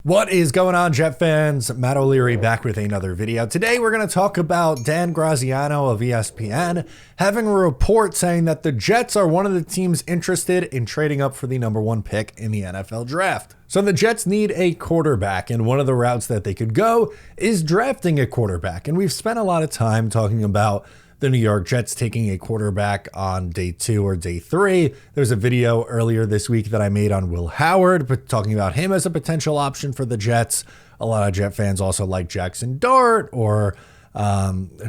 What is going on, Jet fans? Matt O'Leary back with another video. Today we're going to talk about Dan Graziano of ESPN having a report saying that the Jets are one of the teams interested in trading up for the #1 pick in the NFL draft. So the Jets need a quarterback, and one of the routes that they could go is drafting a quarterback. And we've spent a lot of time talking about the New York Jets taking a quarterback on day 2 or day 3. There's a video earlier this week that I made on Will Howard, but talking about him as a potential option for the Jets. A lot of Jet fans also like Jackson Dart, or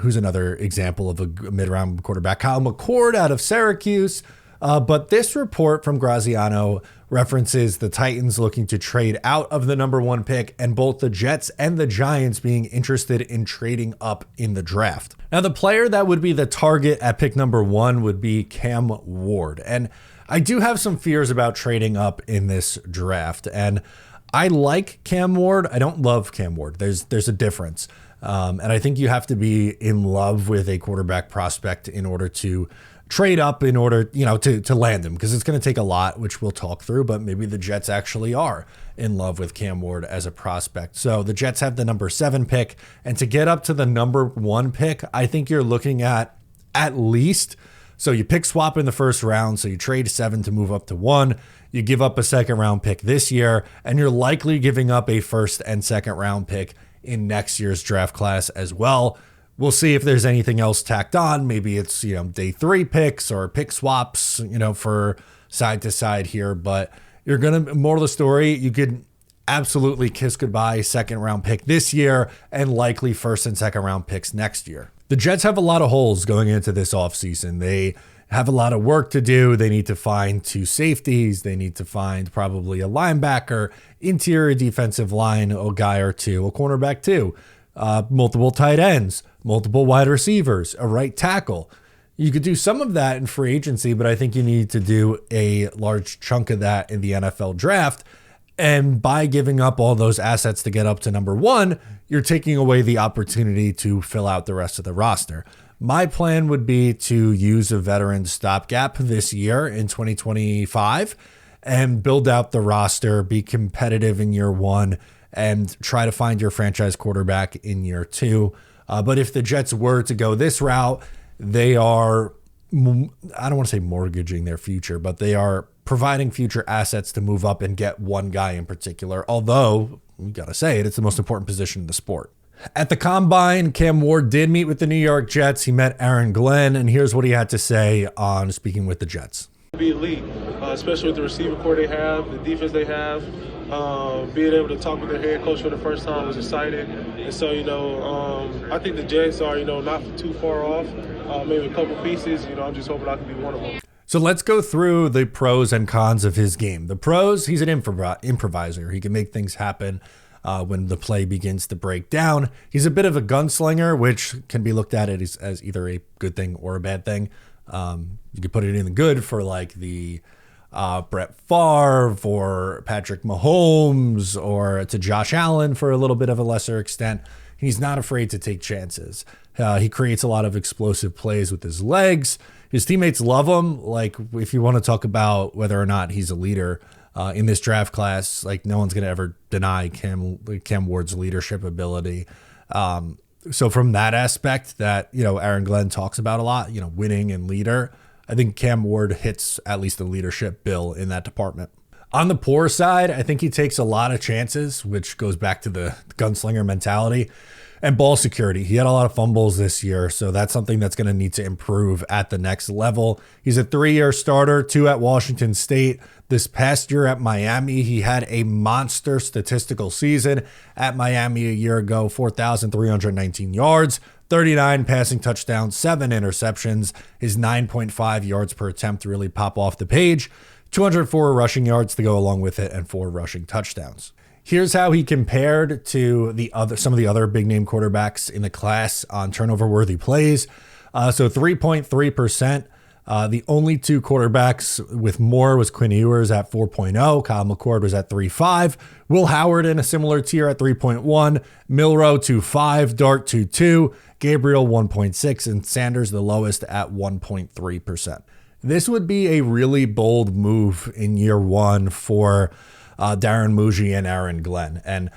who's another example of a mid-round quarterback, Kyle McCord out of Syracuse. But this report from Graziano references the Titans looking to trade out of the #1 pick, and both the Jets and the Giants being interested in trading up in the draft. Now, the player that would be the target at pick #1 would be Cam Ward. And I do have some fears about trading up in this draft. And I like Cam Ward. I don't love Cam Ward. There's a difference. And I think you have to be in love with a quarterback prospect in order to trade up, in order, to land him, because it's going to take a lot, which we'll talk through, but maybe the Jets actually are in love with Cam Ward as a prospect. So the Jets have the #7 pick, and to get up to the #1 pick, I think you're looking at least, so you pick swap in the first round, so you trade 7 to move up to 1, you give up a second round pick this year, and you're likely giving up a first and second round pick in next year's draft class as well. We'll see if there's anything else tacked on. Maybe it's, day 3 picks or pick swaps, for side to side here. But you're going to, moral of the story, you could absolutely kiss goodbye second round pick this year and likely first and second round picks next year. The Jets have a lot of holes going into this offseason. They have a lot of work to do. They need to find 2 safeties. They need to find probably a linebacker, interior defensive line, a guy or 2, a cornerback 2. Multiple tight ends, multiple wide receivers, a right tackle. You could do some of that in free agency, but I think you need to do a large chunk of that in the NFL draft. And by giving up all those assets to get up to #1, you're taking away the opportunity to fill out the rest of the roster. My plan would be to use a veteran stopgap this year in 2025 and build out the roster, be competitive in year 1, and try to find your franchise quarterback in year 2. But if the Jets were to go this route, they are, I don't want to say mortgaging their future, but they are providing future assets to move up and get one guy in particular. Although, we got to say it, it's the most important position in the sport. At the Combine, Cam Ward did meet with the New York Jets. He met Aaron Glenn, and here's what he had to say on speaking with the Jets. Be elite, especially with the receiver core they have, the defense they have. Being able to talk with their head coach for the first time was exciting. And so, I think the Jets are, not too far off. Maybe a couple pieces. I'm just hoping I can be one of them. So let's go through the pros and cons of his game. The pros, he's an improviser. He can make things happen when the play begins to break down. He's a bit of a gunslinger, which can be looked at as either a good thing or a bad thing. You could put it in the good for like the Brett Favre or Patrick Mahomes, or to Josh Allen for a little bit of a lesser extent. He's not afraid to take chances. He creates a lot of explosive plays with his legs. His teammates love him. Like, if you want to talk about whether or not he's a leader in this draft class, like, no one's going to ever deny Cam Ward's leadership ability. So from that aspect that, Aaron Glenn talks about a lot, winning and leader, I think Cam Ward hits at least the leadership bill in that department. On the poor side, I think he takes a lot of chances, which goes back to the gunslinger mentality, and ball security. He had a lot of fumbles this year, so that's something that's going to need to improve at the next level. He's a 3-year starter, 2 at Washington State. This past year at Miami, he had a monster statistical season at Miami a year ago, 4,319 yards, 39 passing touchdowns, 7 interceptions. His 9.5 yards per attempt really pop off the page, 204 rushing yards to go along with it, and 4 rushing touchdowns. Here's how he compared to some of the other big name quarterbacks in the class on turnover worthy plays. So 3.3%. The only 2 quarterbacks with more was Quinn Ewers at 4.0. Kyle McCord was at 3.5. Will Howard in a similar tier at 3.1. Milroe 2.5. Dart 2.2. Gabriel 1.6. And Sanders the lowest at 1.3%. This would be a really bold move in year 1 for Darren Muji and Aaron Glenn. And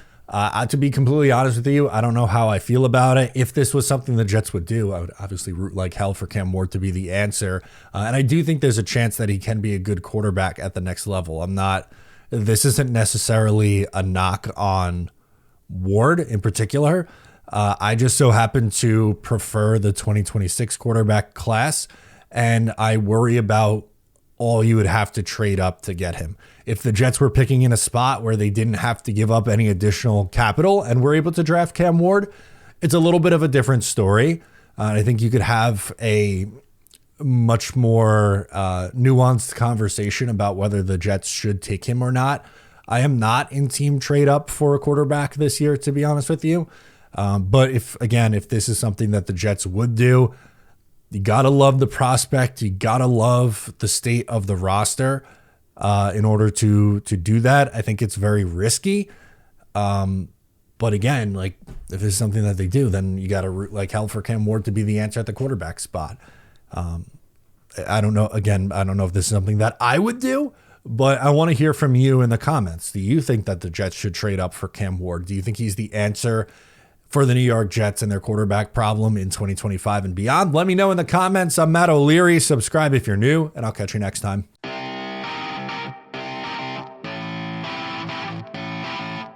to be completely honest with you, I don't know how I feel about it. If this was something the Jets would do, I would obviously root like hell for Cam Ward to be the answer. And I do think there's a chance that he can be a good quarterback at the next level. This isn't necessarily a knock on Ward in particular. I just so happen to prefer the 2026 quarterback class, and I worry about all you would have to trade up to get him. If the Jets were picking in a spot where they didn't have to give up any additional capital and were able to draft Cam Ward, it's a little bit of a different story. I think you could have a much more nuanced conversation about whether the Jets should take him or not. I am not in team trade up for a quarterback this year, to be honest with you. But if this is something that the Jets would do, you got to love the prospect. You got to love the state of the roster in order to do that. I think it's very risky. But again, like if it's something that they do, then you got to root like hell for Cam Ward to be the answer at the quarterback spot. I don't know. Again, I don't know if this is something that I would do, but I want to hear from you in the comments. Do you think that the Jets should trade up for Cam Ward? Do you think he's the answer for the New York Jets and their quarterback problem in 2025 and beyond? Let me know in the comments. I'm Matt O'Leary. Subscribe if you're new, and I'll catch you next time.